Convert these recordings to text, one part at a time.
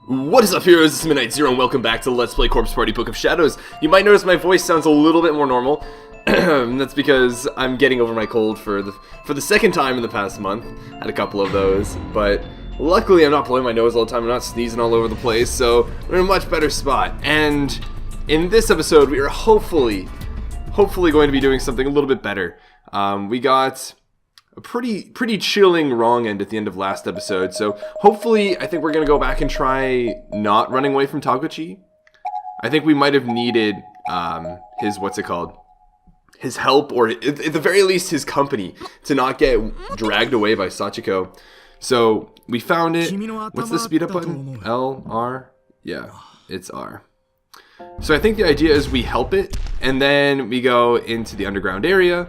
What is up, heroes? This is Midnight Zero, and welcome back to Let's Play Corpse Party Book of Shadows. You might notice my voice sounds a little bit more normal. That's because I'm getting over my cold for the second time in the past month. Had a couple of those, but luckily I'm not blowing my nose all the time. I'm not sneezing all over the place, so we're in a much better spot. And in this episode, we are hopefully going to be doing something a little bit better. We got a pretty chilling wrong end at the end of last episode, so hopefully I think we're gonna go back and try not running away from Taguchi. I think we might have needed his help, or at the very least his company, to not get dragged away by Sachiko. So we found it. What's the speed up button? L, R? Yeah, it's R. So I think the idea is we help it, and then we go into the underground area.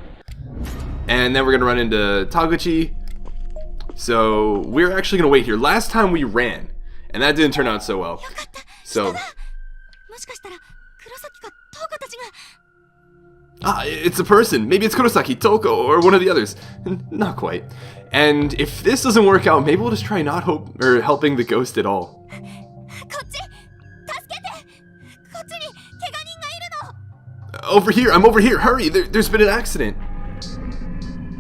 And then we're going to run into Taguchi. So we're actually going to wait here. Last time we ran, and that didn't turn out so well. So it's a person. Maybe it's Kurosaki, Toko, or one of the others. Not quite. And if this doesn't work out, maybe we'll just try not helping the ghost at all. Over here, I'm over here. Hurry, there's been an accident.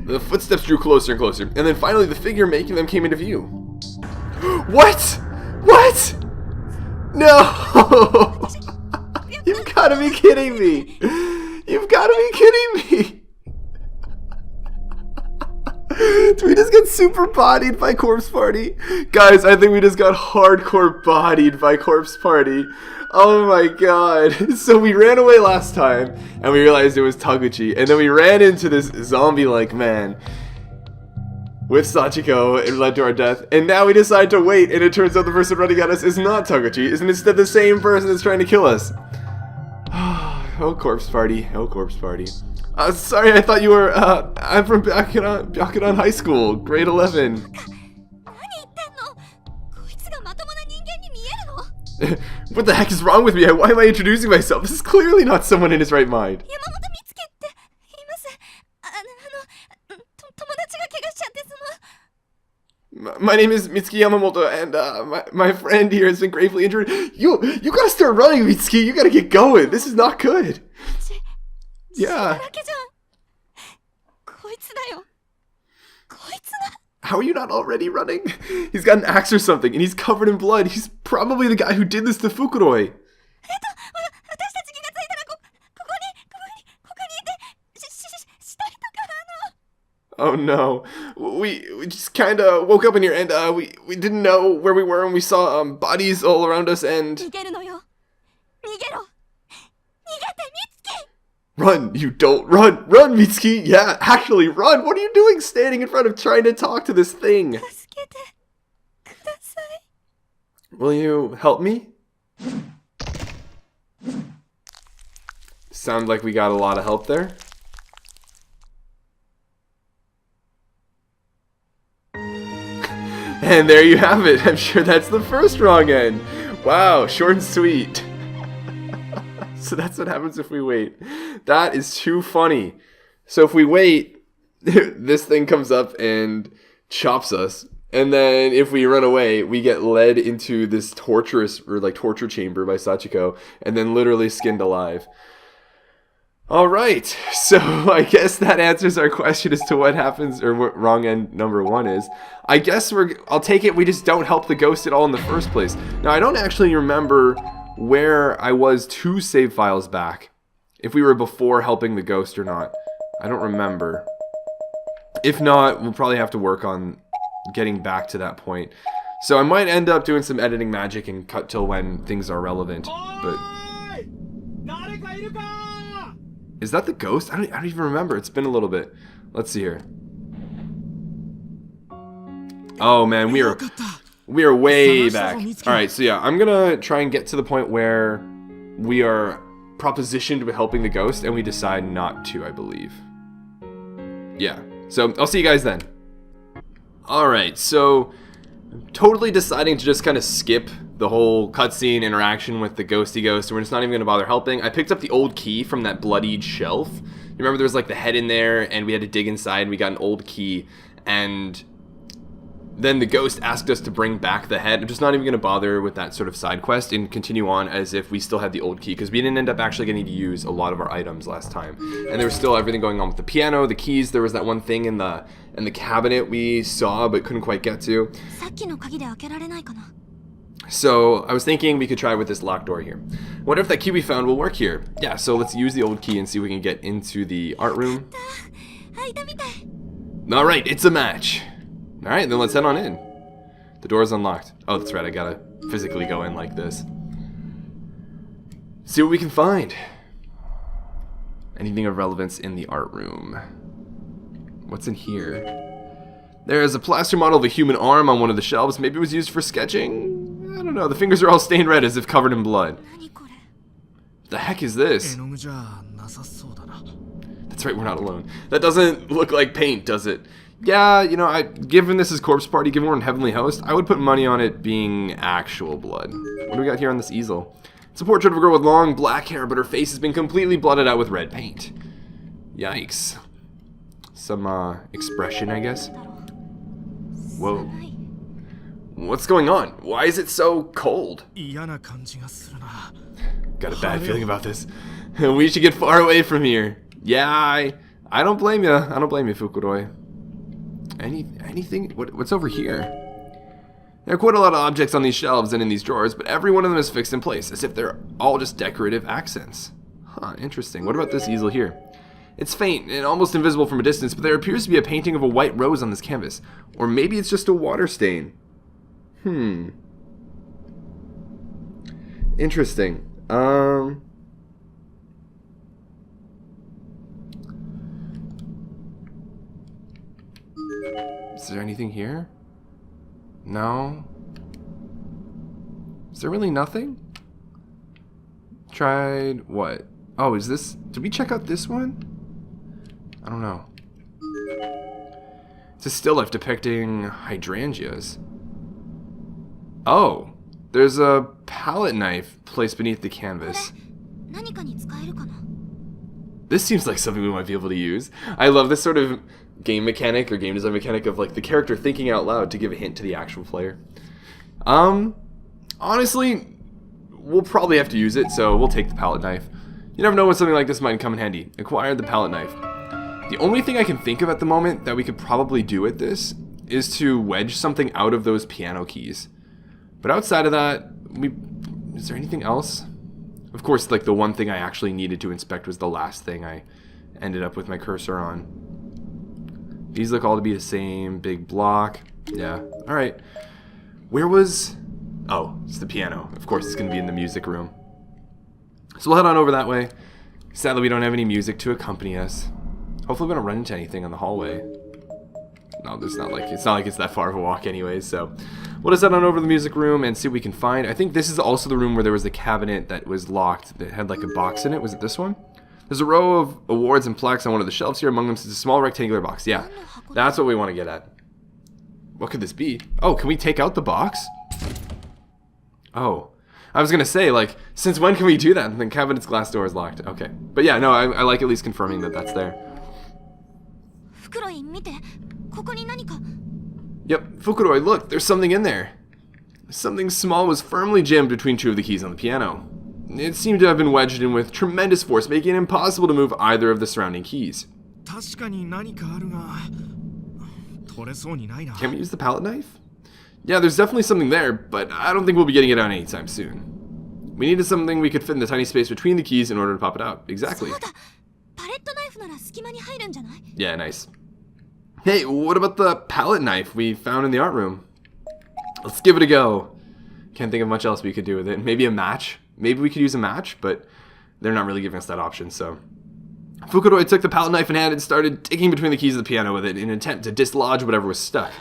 The footsteps drew closer and closer, and then finally the figure making them came into view. What? What? No! You've got to be kidding me! You've got to be kidding me! Did we just get super bodied by Corpse Party? Guys, I think we just got hardcore bodied by Corpse Party. Oh my god. So we ran away last time, and we realized it was Taguchi, and then we ran into this zombie-like man with Sachiko. It led to our death, and now we decide to wait, and it turns out the person running at us is not Taguchi, is instead the same person that's trying to kill us. Oh, Corpse Party. Oh, Corpse Party. Sorry, I thought you were, I'm from Byakudan High School, grade 11. What the heck is wrong with me? Why am I introducing myself? This is clearly not someone in his right mind. My name is Mitsuki Yamamoto, and my friend here has been gravely injured. You gotta start running, Mitsuki. You gotta get going. This is not good. Yeah. How are you not already running? He's got an axe or something, and he's covered in blood. He's probably the guy who did this to Fukuroi. Oh no. We just kinda woke up in here, and we didn't know where we were, and we saw bodies all around us, and... Run, you don't run, Mitsuki. Yeah, actually run. What are you doing standing in front of trying to talk to this thing? Will you help me? Sound like we got a lot of help there. And there you have it. I'm sure that's the first wrong end. Wow, short and sweet. So that's what happens if we wait. That is too funny. So if we wait, this thing comes up and chops us. And then if we run away, we get led into this torture chamber by Sachiko, and then literally skinned alive. Alright, so I guess that answers our question as to what happens, or what wrong end number 1 is. I guess I'll take it we just don't help the ghost at all in the first place. Now, I don't actually remember where I was 2 save files back, if we were before helping the ghost or not. I don't remember. If not, we'll probably have to work on getting back to that point. So I might end up doing some editing magic and cut till when things are relevant. But is that the ghost? I don't even remember. It's been a little bit. Let's see here. Oh man, we are way back. Alright, so yeah, I'm gonna try and get to the point where we are propositioned with helping the ghost, and we decide not to, I believe. Yeah, so I'll see you guys then. Alright, so I'm totally deciding to just kind of skip the whole cutscene interaction with the ghosty ghost, and we're just not even gonna bother helping. I picked up the old key from that bloodied shelf. You remember there was like the head in there, and we had to dig inside, and we got an old key, and then the ghost asked us to bring back the head. I'm just not even going to bother with that sort of side quest and continue on as if we still had the old key, because we didn't end up actually getting to use a lot of our items last time. And there was still everything going on with the piano, the keys. There was that one thing in the cabinet we saw but couldn't quite get to. So I was thinking we could try with this locked door here. Wonder if that key we found will work here. Yeah, so let's use the old key and see if we can get into the art room. Alright, it's a match. Alright, then let's head on in. The door's unlocked. Oh, that's right, I gotta physically go in like this. See what we can find. Anything of relevance in the art room. What's in here? There's a plaster model of a human arm on one of the shelves. Maybe it was used for sketching? I don't know, the fingers are all stained red as if covered in blood. The heck is this? That's right, we're not alone. That doesn't look like paint, does it? Yeah, you know, given this is Corpse Party, given we're in Heavenly Host, I would put money on it being actual blood. What do we got here on this easel? It's a portrait of a girl with long black hair, but her face has been completely blotted out with red paint. Yikes. Some, expression, I guess? Whoa. What's going on? Why is it so cold? Got a bad feeling about this. We should get far away from here. Yeah, I don't blame you. I don't blame you, Fukuroi. Anything? What's over here? There are quite a lot of objects on these shelves and in these drawers, but every one of them is fixed in place, as if they're all just decorative accents. Huh, interesting. What about this easel here? It's faint and almost invisible from a distance, but there appears to be a painting of a white rose on this canvas. Or maybe it's just a water stain. Interesting. Is there anything here? No. Is there really nothing? Tried what? Oh, is this... Did we check out this one? I don't know. It's a still life depicting hydrangeas. Oh, there's a palette knife placed beneath the canvas. This seems like something we might be able to use. I love this sort of game mechanic or game design mechanic of like the character thinking out loud to give a hint to the actual player. Honestly, we'll probably have to use it, so we'll take the palette knife. You never know when something like this might come in handy. Acquire the palette knife. The only thing I can think of at the moment that we could probably do with this is to wedge something out of those piano keys. But outside of that, is there anything else? Of course, like the one thing I actually needed to inspect was the last thing I ended up with my cursor on. These look all to be the same big block. Yeah, alright. Where was... Oh, it's the piano. Of course, it's going to be in the music room. So we'll head on over that way. Sadly, we don't have any music to accompany us. Hopefully we don't run into anything in the hallway. No, it's not like it's that far of a walk anyways, so we'll just head on over to the music room and see what we can find. I think this is also the room where there was the cabinet that was locked that had like a box in it. Was it this one? There's a row of awards and plaques on one of the shelves here. Among them is a small rectangular box. Yeah, that's what we want to get at. What could this be? Oh, can we take out the box? Oh, I was gonna say, like, since when can we do that? And the cabinet's glass door is locked. Okay, but yeah, no, I like at least confirming that that's there. Yep, Fukuroi, look, there's something in there. Something small was firmly jammed between two of the keys on the piano. It seemed to have been wedged in with tremendous force, making it impossible to move either of the surrounding keys. Can we use the palette knife? Yeah, there's definitely something there, but I don't think we'll be getting it out anytime soon. We needed something we could fit in the tiny space between the keys in order to pop it out. Exactly. Yeah, nice. Hey, what about the palette knife we found in the art room? Let's give it a go. Can't think of much else we could do with it. Maybe a match? Maybe we could use a match, but they're not really giving us that option, so... Fukuroi took the palette knife in hand and started digging between the keys of the piano with it in an attempt to dislodge whatever was stuck.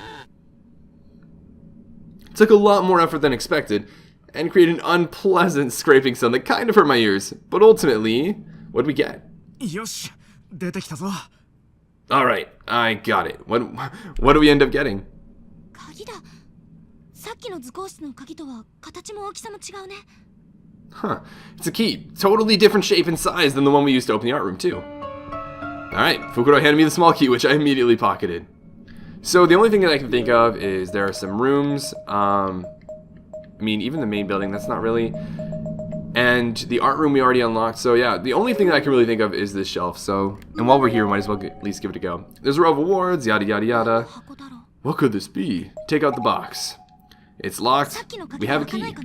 It took a lot more effort than expected, and created an unpleasant scraping sound that kind of hurt my ears. But ultimately, what did we get? Alright, I got it. What do we end up getting? Huh, it's a key. Totally different shape and size than the one we used to open the art room, too. Alright, Fukuroi handed me the small key, which I immediately pocketed. So the only thing that I can think of is there are some rooms. I mean, even the main building, that's not really. And the art room we already unlocked. So yeah, the only thing that I can really think of is this shelf. So, and while we're here, we might as well at least give it a go. There's a row of awards, yada yada yada. What could this be? Take out the box. It's locked. We have a key.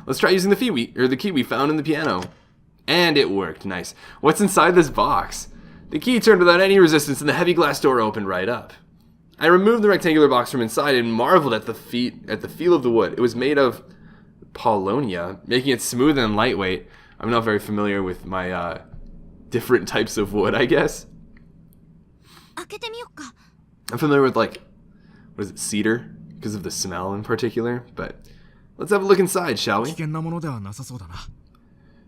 Let's try using the key we found in the piano. And it worked. Nice. What's inside this box? The key turned without any resistance and the heavy glass door opened right up. I removed the rectangular box from inside and marveled at the feel of the wood. It was made of Paulownia, making it smooth and lightweight. I'm not very familiar with my different types of wood, I guess. I'm familiar with, like, what is it, cedar? Because of the smell in particular, but let's have a look inside, shall we?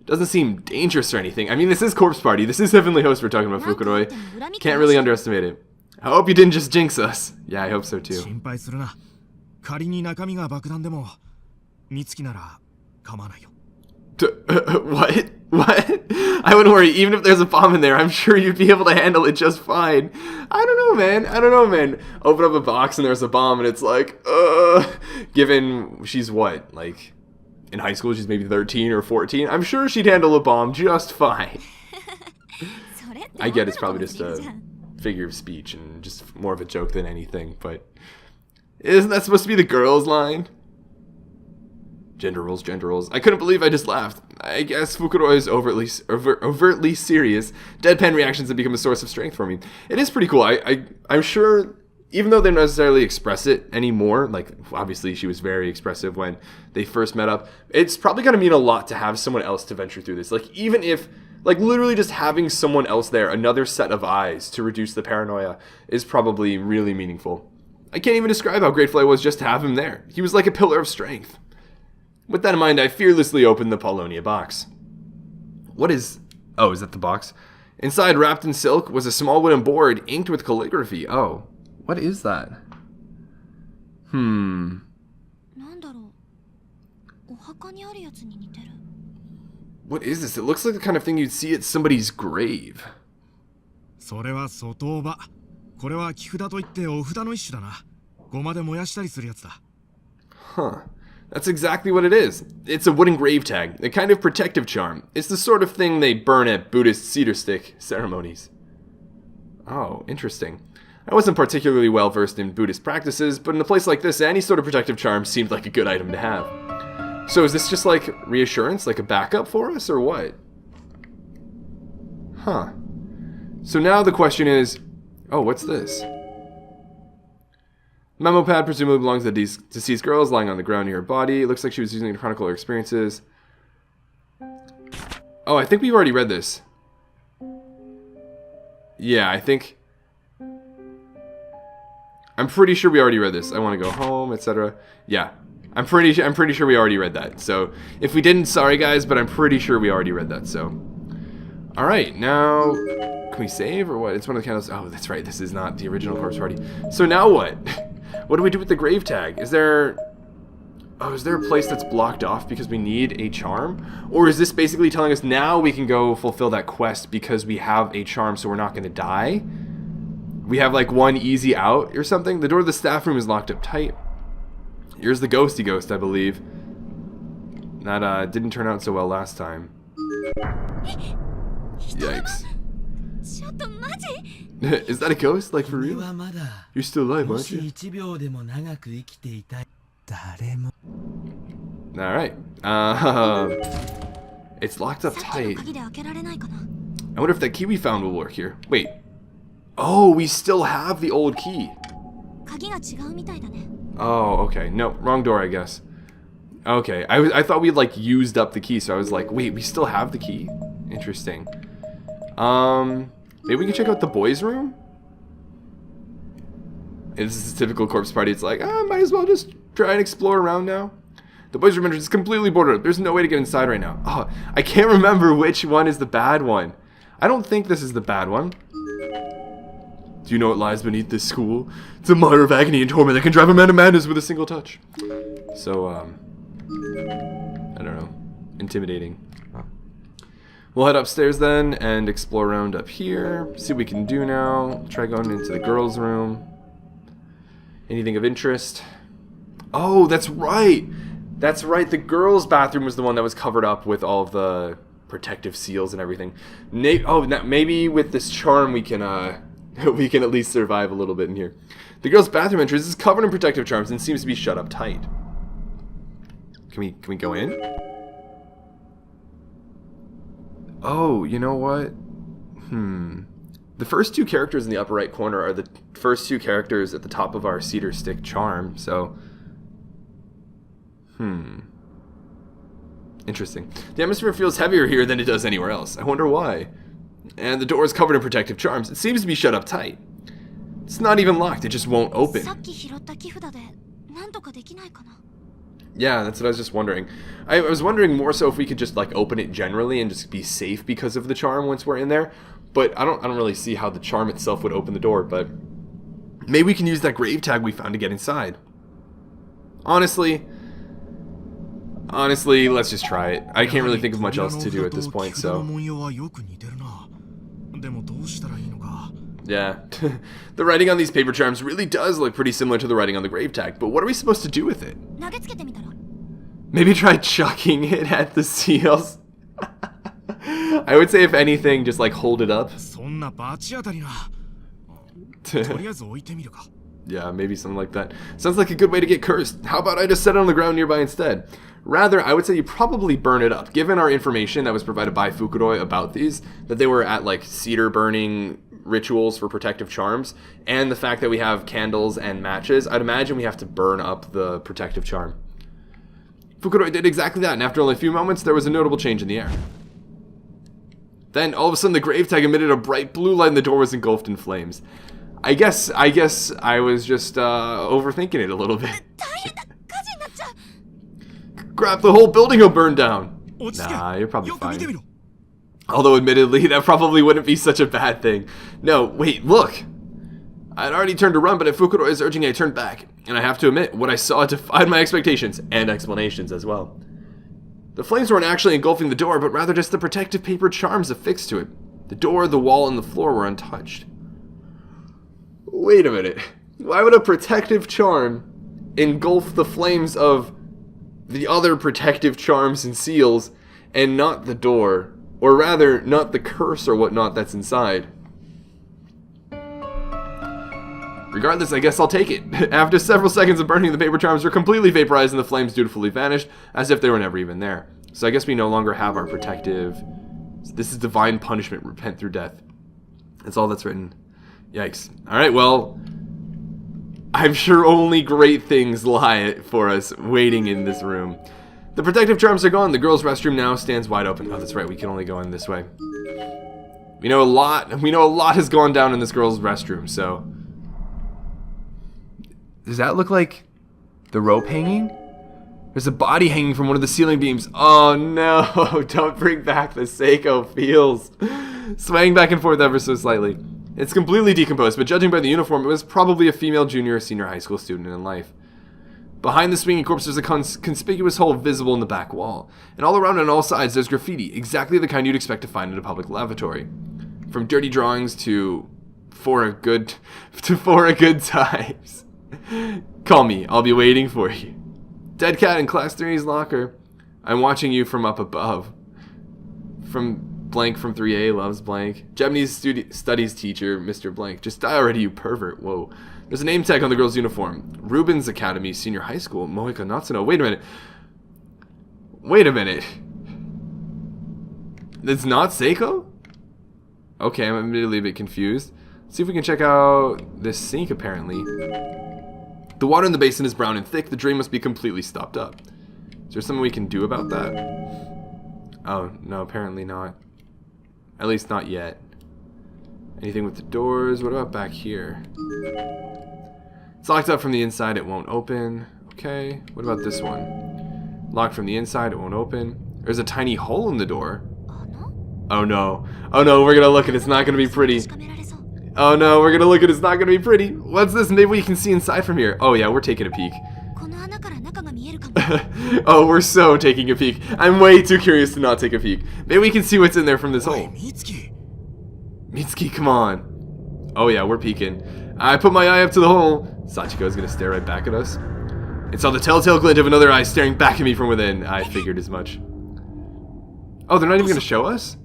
Doesn't seem dangerous or anything. I mean, this is Corpse Party. This is Heavenly Host we're talking about, Fukuroi. Can't really underestimate it. I hope you didn't just jinx us. Yeah, I hope so too. What? What? I wouldn't worry. Even if there's a bomb in there, I'm sure you'd be able to handle it just fine. I don't know, man. Open up a box and there's a bomb and it's like, given she's what? Like, in high school, she's maybe 13 or 14. I'm sure she'd handle a bomb just fine. I get it's probably just a figure of speech and just more of a joke than anything, but isn't that supposed to be the girls' line? Gender roles, gender roles. I couldn't believe I just laughed. I guess Fukuroi's overtly serious, deadpan reactions have become a source of strength for me. It is pretty cool. I'm sure, even though they don't necessarily express it anymore, like, obviously she was very expressive when they first met up, it's probably going to mean a lot to have someone else to venture through this. Like, even if, like, literally just having someone else there, another set of eyes to reduce the paranoia, is probably really meaningful. I can't even describe how grateful I was just to have him there. He was like a pillar of strength. With that in mind, I fearlessly opened the Paulownia box. What is... Oh, is that the box? Inside, wrapped in silk, was a small wooden board inked with calligraphy. Oh, what is that? What is this? It looks like the kind of thing you'd see at somebody's grave. Huh. That's exactly what it is. It's a wooden grave tag, a kind of protective charm. It's the sort of thing they burn at Buddhist cedar stick ceremonies. Oh, interesting. I wasn't particularly well versed in Buddhist practices, but in a place like this, any sort of protective charm seemed like a good item to have. So is this just like reassurance, like a backup for us, or what? Huh. So now the question is, oh, what's this? Memo pad presumably belongs to the deceased girl, is lying on the ground near her body. It looks like she was using it to chronicle her experiences. Oh, I think we've already read this. Yeah, I'm pretty sure we already read this. I want to go home, etc. Yeah, I'm pretty sure we already read that. So if we didn't, sorry guys, but I'm pretty sure we already read that. So, all right, now can we save or what? It's one of the candles. Oh, that's right. This is not the original Corpse Party. So now what? What do we do with the grave tag? Is there a place that's blocked off because we need a charm? Or is this basically telling us now we can go fulfill that quest because we have a charm so we're not going to die? We have like one easy out or something? The door to the staff room is locked up tight. Here's the ghosty ghost, I believe. That didn't turn out so well last time. Yikes. Is that a ghost? Like, for real? You're still alive, aren't you? Alright. It's locked up tight. I wonder if that key we found will work here. Wait. Oh, we still have the old key. Oh, okay. No, wrong door, I guess. Okay, I thought we'd, like, used up the key, so I was like, wait, we still have the key? Interesting. Maybe we can check out the boys' room? This is a typical Corpse Party. It's like, might as well just try and explore around now. The boys' room entrance is completely boarded up. There's no way to get inside right now. Oh, I can't remember which one is the bad one. I don't think this is the bad one. Do you know what lies beneath this school? It's a mire of agony and torment that can drive a man to madness with a single touch. So, I don't know. Intimidating. We'll head upstairs then and explore around up here. See what we can do now. Try going into the girls' room. Anything of interest? Oh, that's right. That's right. The girls' bathroom was the one that was covered up with all of the protective seals and everything. Maybe with this charm we can we can at least survive a little bit in here. The girls' bathroom entrance is covered in protective charms and seems to be shut up tight. Can we go in? Oh, you know what? The first two characters in the upper right corner are the first two characters at the top of our cedar stick charm, so... Interesting. The atmosphere feels heavier here than it does anywhere else. I wonder why. And the door is covered in protective charms. It seems to be shut up tight. It's not even locked, it just won't open. Yeah, that's what I was just wondering. I was wondering more so if we could just like open it generally and just be safe because of the charm once we're in there. But I don't really see how the charm itself would open the door, but maybe we can use that grave tag we found to get inside. Honestly, let's just try it. I can't really think of much else to do at this point, so... Yeah. The writing on these paper charms really does look pretty similar to the writing on the grave tag, but what are we supposed to do with it? Maybe try chucking it at the seals? I would say if anything, just like hold it up. Yeah, maybe something like that. Sounds like a good way to get cursed. How about I just set it on the ground nearby instead? Rather, I would say you probably burn it up. Given our information that was provided by Fukudoi about these, that they were at like cedar burning rituals for protective charms, and the fact that we have candles and matches, I'd imagine we have to burn up the protective charm. Fukudoi did exactly that, and after only a few moments, there was a notable change in the air. Then, all of a sudden, the grave tag emitted a bright blue light and the door was engulfed in flames. I guess I was just overthinking it a little bit. Crap, the whole building will burn down. Nah, you're probably fine. Although, admittedly, that probably wouldn't be such a bad thing. No, wait, look! I'd already turned to run, but at Fukuroi's urging, I turned back. And I have to admit, what I saw defied my expectations, and explanations as well. The flames weren't actually engulfing the door, but rather just the protective paper charms affixed to it. The door, the wall, and the floor were untouched. Wait a minute. Why would a protective charm engulf the flames of the other protective charms and seals, and not the door? Or rather, not the curse or whatnot that's inside. Regardless, I guess I'll take it. After several seconds of burning, the paper charms were completely vaporized and the flames dutifully vanished, as if they were never even there. So I guess we no longer have our protective... This is divine punishment, repent through death. That's all that's written. Yikes. Alright, well... I'm sure only great things lie for us waiting in this room. The protective charms are gone. The girls' restroom now stands wide open. Oh, that's right. We can only go in this way. We know a lot has gone down in this girls' restroom, so... Does that look like the rope hanging? There's a body hanging from one of the ceiling beams. Oh no, don't bring back the Seiko feels. Swaying back and forth ever so slightly. It's completely decomposed, but judging by the uniform, it was probably a female junior or senior high school student in life. Behind the swinging corpse, there's a conspicuous hole visible in the back wall. And all around on all sides, there's graffiti, exactly the kind you'd expect to find in a public lavatory. From dirty drawings to for a good times. Call me, I'll be waiting for you. Dead cat in class 3's locker. I'm watching you from up above. From blank from 3A loves blank. Japanese studies teacher, Mr. Blank. Just die already, you pervert. Whoa. There's a name tag on the girl's uniform. Rubens Academy, Senior High School, Moika Natsuno. Wait a minute. It's not Seiko? Okay, I'm admittedly a bit confused. Let's see if we can check out this sink, apparently. The water in the basin is brown and thick. The drain must be completely stopped up. Is there something we can do about that? Oh, no, apparently not. At least not yet. Anything with the doors? What about back here? It's locked up from the inside, it won't open. Okay, what about this one? Locked from the inside, it won't open. There's a tiny hole in the door. Oh no. Oh no, we're gonna look and it's not gonna be pretty. Oh no, we're gonna look and it's not gonna be pretty. What's this? Maybe we can see inside from here. Oh yeah, we're taking a peek. Oh, we're so taking a peek. I'm way too curious to not take a peek. Maybe we can see what's in there from this hole. Mitsuki, come on. Oh yeah, we're peeking. I put my eye up to the hole. Sachiko's gonna stare right back at us. It saw the telltale glint of another eye staring back at me from within. I figured as much. Oh, they're not even gonna show us?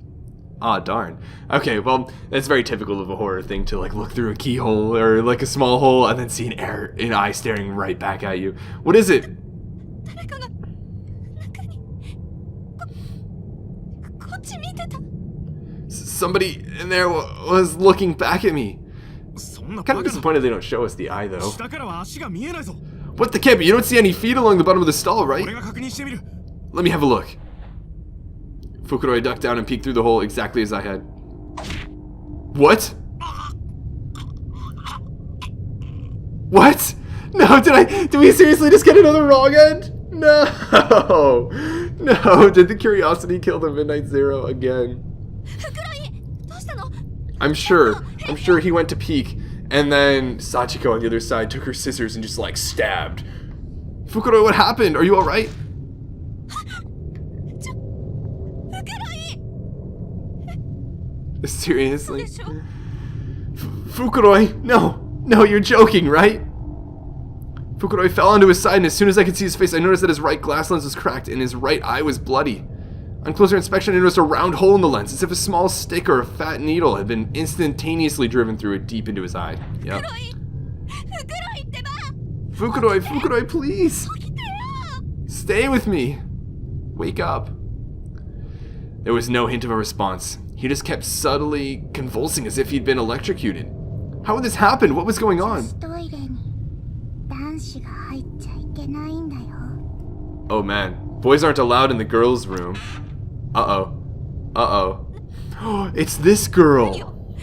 Ah, darn. Okay, well, that's very typical of a horror thing to like look through a keyhole or like a small hole and then see an eye staring right back at you. What is it? Somebody in there was looking back at me. Kind of disappointed they don't show us the eye though. What the campy? You don't see any feet along the bottom of the stall, right? Let me have a look. Fukuroi ducked down and peeked through the hole exactly as I had. What? What? No, did we seriously just get another wrong end? No! No, did the curiosity kill the Midnight Zero again? I'm sure he went to peek, and then Sachiko on the other side took her scissors and just like stabbed. Fukuroi, what happened? Are you alright? Seriously? Fukuroi, no, you're joking, right? Fukuroi fell onto his side, and as soon as I could see his face, I noticed that his right glass lens was cracked and his right eye was bloody. On closer inspection, I noticed a round hole in the lens, as if a small stick or a fat needle had been instantaneously driven through it deep into his eye. Yep. Fukuroi, please! Stay with me! Wake up. There was no hint of a response. He just kept subtly convulsing as if he'd been electrocuted. How had this happened? What was going on? Oh man, boys aren't allowed in the girls' room. Uh-oh. It's this girl.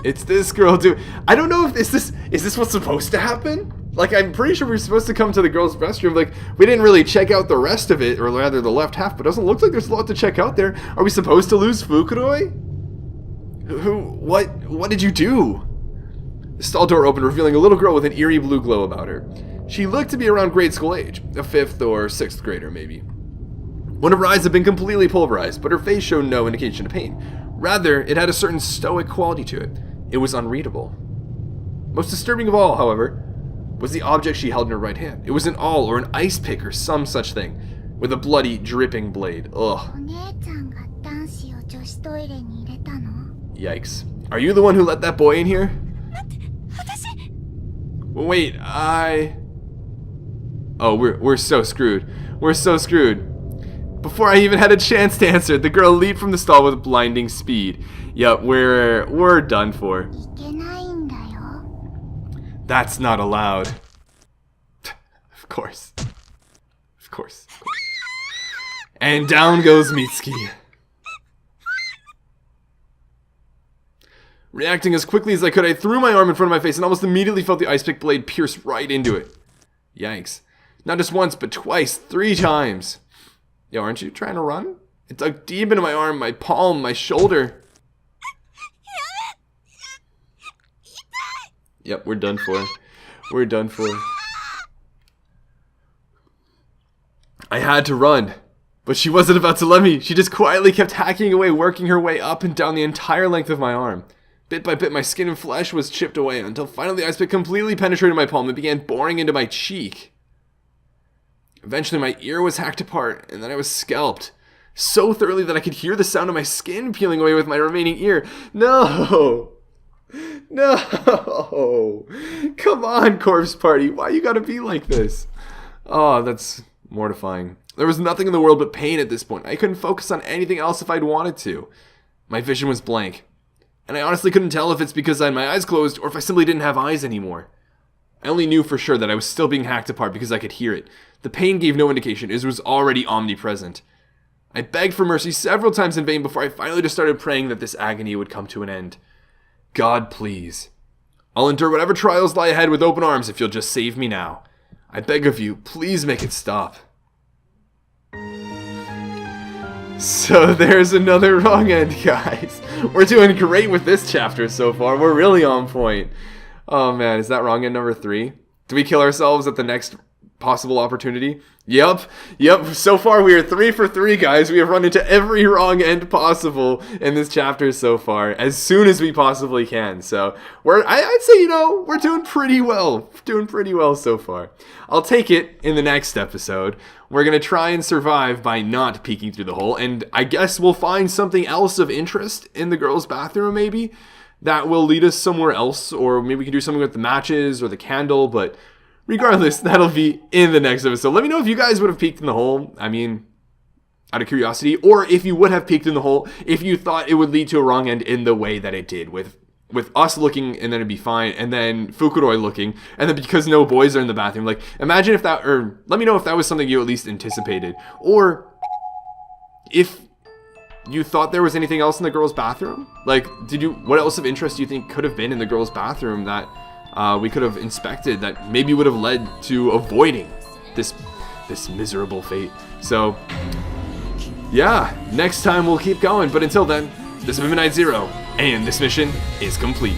It's this girl, dude. I don't know if is this what's supposed to happen? Like, I'm pretty sure we were supposed to come to the girls' restroom. Like, we didn't really check out the rest of it, or rather the left half, but it doesn't look like there's a lot to check out there. Are we supposed to lose Fukuroi? What did you do? The stall door opened, revealing a little girl with an eerie blue glow about her. She looked to be around grade school age, a 5th or 6th grader maybe. One of her eyes had been completely pulverized, but her face showed no indication of pain. Rather, it had a certain stoic quality to it. It was unreadable. Most disturbing of all, however, was the object she held in her right hand. It was an awl or an ice pick or some such thing, with a bloody, dripping blade. Ugh. Yikes. Are you the one who let that boy in here? Wait, Oh, we're so screwed. We're so screwed. Before I even had a chance to answer, the girl leaped from the stall with blinding speed. Yup, we're done for. That's not allowed. Of course. Of course. And down goes Mitsuki. Reacting as quickly as I could, I threw my arm in front of my face and almost immediately felt the ice pick blade pierce right into it. Yikes. Not just once, but twice, 3 times. Yo, aren't you trying to run? It dug deep into my arm, my palm, my shoulder. Yep, we're done for. We're done for. I had to run, but she wasn't about to let me. She just quietly kept hacking away, working her way up and down the entire length of my arm. Bit by bit, my skin and flesh was chipped away until finally the ice pick completely penetrated my palm and began boring into my cheek. Eventually, my ear was hacked apart, and then I was scalped. So thoroughly that I could hear the sound of my skin peeling away with my remaining ear. No! No! Come on, Corpse Party. Why you gotta be like this? Oh, that's mortifying. There was nothing in the world but pain at this point. I couldn't focus on anything else if I'd wanted to. My vision was blank. And I honestly couldn't tell if it's because I had my eyes closed or if I simply didn't have eyes anymore. I only knew for sure that I was still being hacked apart because I could hear it. The pain gave no indication, as it was already omnipresent. I begged for mercy several times in vain before I finally just started praying that this agony would come to an end. God, please. I'll endure whatever trials lie ahead with open arms if you'll just save me now. I beg of you, please make it stop. So there's another wrong end, guys. We're doing great with this chapter so far. We're really on point. Oh man, is that wrong end number 3? Do we kill ourselves at the next possible opportunity. Yep. So far we are 3 for 3, guys. We have run into every wrong end possible in this chapter so far, as soon as we possibly can. So I'd say, we're doing pretty well. Doing pretty well so far. I'll take it in the next episode. We're going to try and survive by not peeking through the hole, and I guess we'll find something else of interest in the girls' bathroom, maybe, that will lead us somewhere else, or maybe we can do something with the matches or the candle, but regardless, that'll be in the next episode. Let me know if you guys would have peeked in the hole, I mean, out of curiosity, or if you would have peeked in the hole if you thought it would lead to a wrong end in the way that it did, with us looking and then it'd be fine, and then Fukuroi looking, and then because no boys are in the bathroom. Like, imagine if that, or let me know if that was something you at least anticipated, or if you thought there was anything else in the girls' bathroom. Like, what else of interest do you think could have been in the girls' bathroom that we could have inspected that maybe would have led to avoiding this miserable fate? So, yeah, next time we'll keep going. But until then, this has been Midnight Zero, and this mission is complete.